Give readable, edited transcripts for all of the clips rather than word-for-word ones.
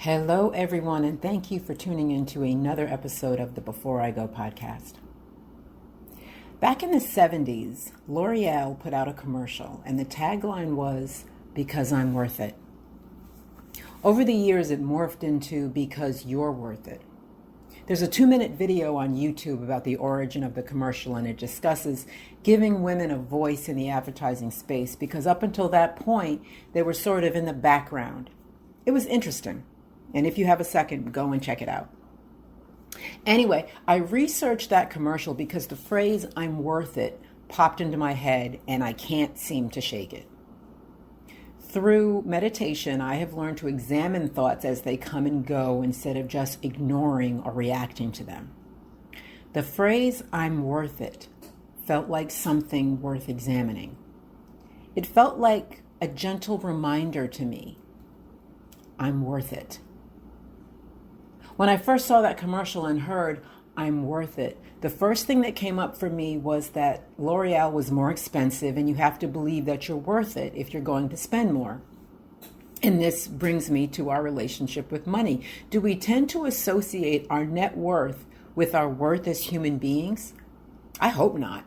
Hello, everyone, and thank you for tuning in to another episode of the Before I Go podcast. Back in the 70s, L'Oreal put out a commercial, and the tagline was, "Because I'm worth it." Over the years, it morphed into "Because you're worth it." There's a 2-minute video on YouTube about the origin of the commercial, and it discusses giving women a voice in the advertising space because up until that point, they were sort of in the background. It was interesting. And if you have a second, go and check it out. Anyway, I researched that commercial because the phrase "I'm worth it" popped into my head and I can't seem to shake it. Through meditation, I have learned to examine thoughts as they come and go instead of just ignoring or reacting to them. The phrase "I'm worth it" felt like something worth examining. It felt like a gentle reminder to me, I'm worth it. When I first saw that commercial and heard "I'm worth it," the first thing that came up for me was that L'Oreal was more expensive and you have to believe that you're worth it if you're going to spend more. And this brings me to our relationship with money. Do we tend to associate our net worth with our worth as human beings? I hope not.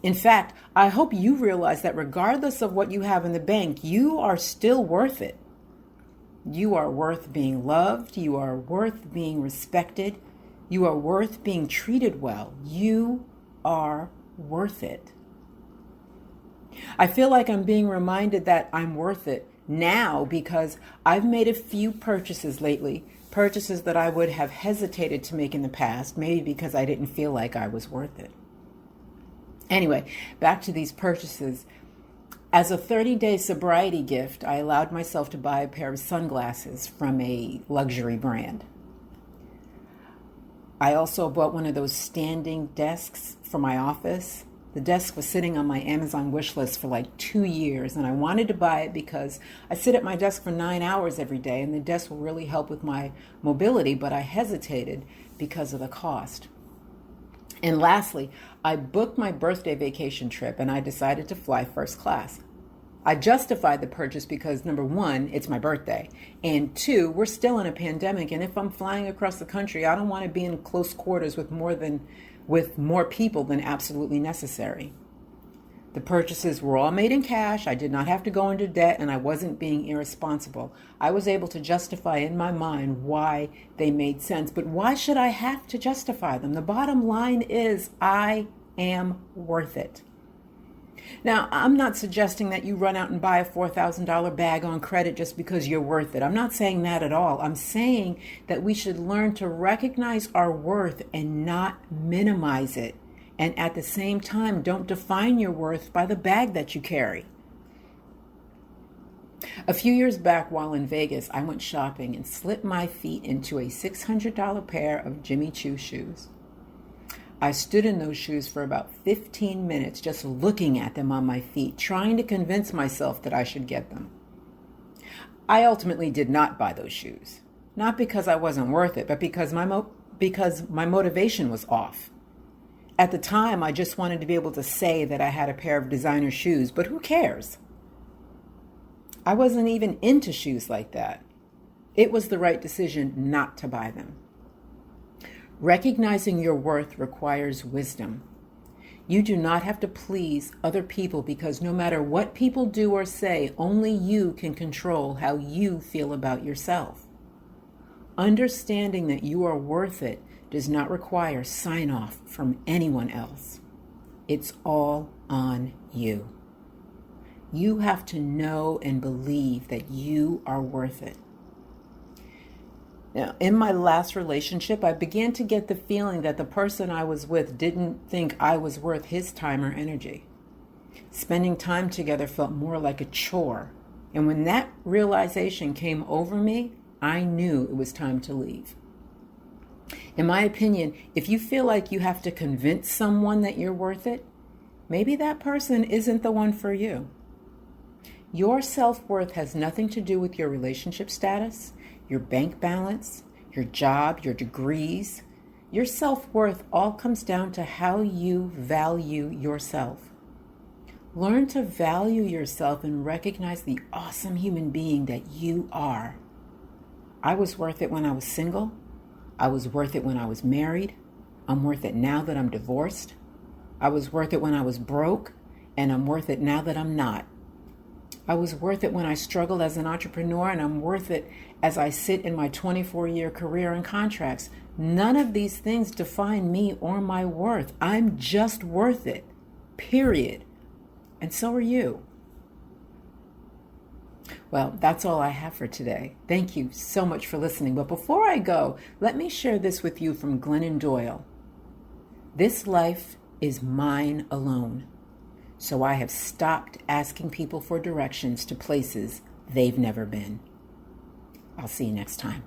In fact, I hope you realize that regardless of what you have in the bank, you are still worth it. You are worth being loved. You are worth being respected. You are worth being treated well. You are worth it. I feel like I'm being reminded that I'm worth it now because I've made a few purchases lately, purchases that I would have hesitated to make in the past, maybe because I didn't feel like I was worth it. Anyway, back to these purchases. As a 30-day sobriety gift, I allowed myself to buy a pair of sunglasses from a luxury brand. I also bought one of those standing desks for my office. The desk was sitting on my Amazon wish list for like 2 years, and I wanted to buy it because I sit at my desk for 9 hours every day, and the desk will really help with my mobility, but I hesitated because of the cost. And lastly, I booked my birthday vacation trip and I decided to fly first class. I justified the purchase because, number one, it's my birthday. And two, we're still in a pandemic. And if I'm flying across the country, I don't want to be in close quarters with more people than absolutely necessary. The purchases were all made in cash. I did not have to go into debt and I wasn't being irresponsible. I was able to justify in my mind why they made sense. But why should I have to justify them? The bottom line is I am worth it. Now, I'm not suggesting that you run out and buy a $4,000 bag on credit just because you're worth it. I'm not saying that at all. I'm saying that we should learn to recognize our worth and not minimize it. And at the same time, don't define your worth by the bag that you carry. A few years back while in Vegas, I went shopping and slipped my feet into a $600 pair of Jimmy Choo shoes. I stood in those shoes for about 15 minutes just looking at them on my feet, trying to convince myself that I should get them. I ultimately did not buy those shoes. Not because I wasn't worth it, but because my motivation was off. At the time, I just wanted to be able to say that I had a pair of designer shoes, but who cares? I wasn't even into shoes like that. It was the right decision not to buy them. Recognizing your worth requires wisdom. You do not have to please other people because no matter what people do or say, only you can control how you feel about yourself. Understanding that you are worth it does not require sign-off from anyone else. It's all on you. You have to know and believe that you are worth it. Now, in my last relationship, I began to get the feeling that the person I was with didn't think I was worth his time or energy. Spending time together felt more like a chore. And when that realization came over me, I knew it was time to leave. In my opinion, if you feel like you have to convince someone that you're worth it, maybe that person isn't the one for you. Your self-worth has nothing to do with your relationship status, your bank balance, your job, your degrees. Your self-worth all comes down to how you value yourself. Learn to value yourself and recognize the awesome human being that you are. I was worth it when I was single. I was worth it when I was married. I'm worth it now that I'm divorced. I was worth it when I was broke, and I'm worth it now that I'm not. I was worth it when I struggled as an entrepreneur, and I'm worth it as I sit in my 24-year career in contracts. None of these things define me or my worth. I'm just worth it, period. And so are you. Well, that's all I have for today. Thank you so much for listening. But before I go, let me share this with you from Glennon Doyle. This life is mine alone. So I have stopped asking people for directions to places they've never been. I'll see you next time.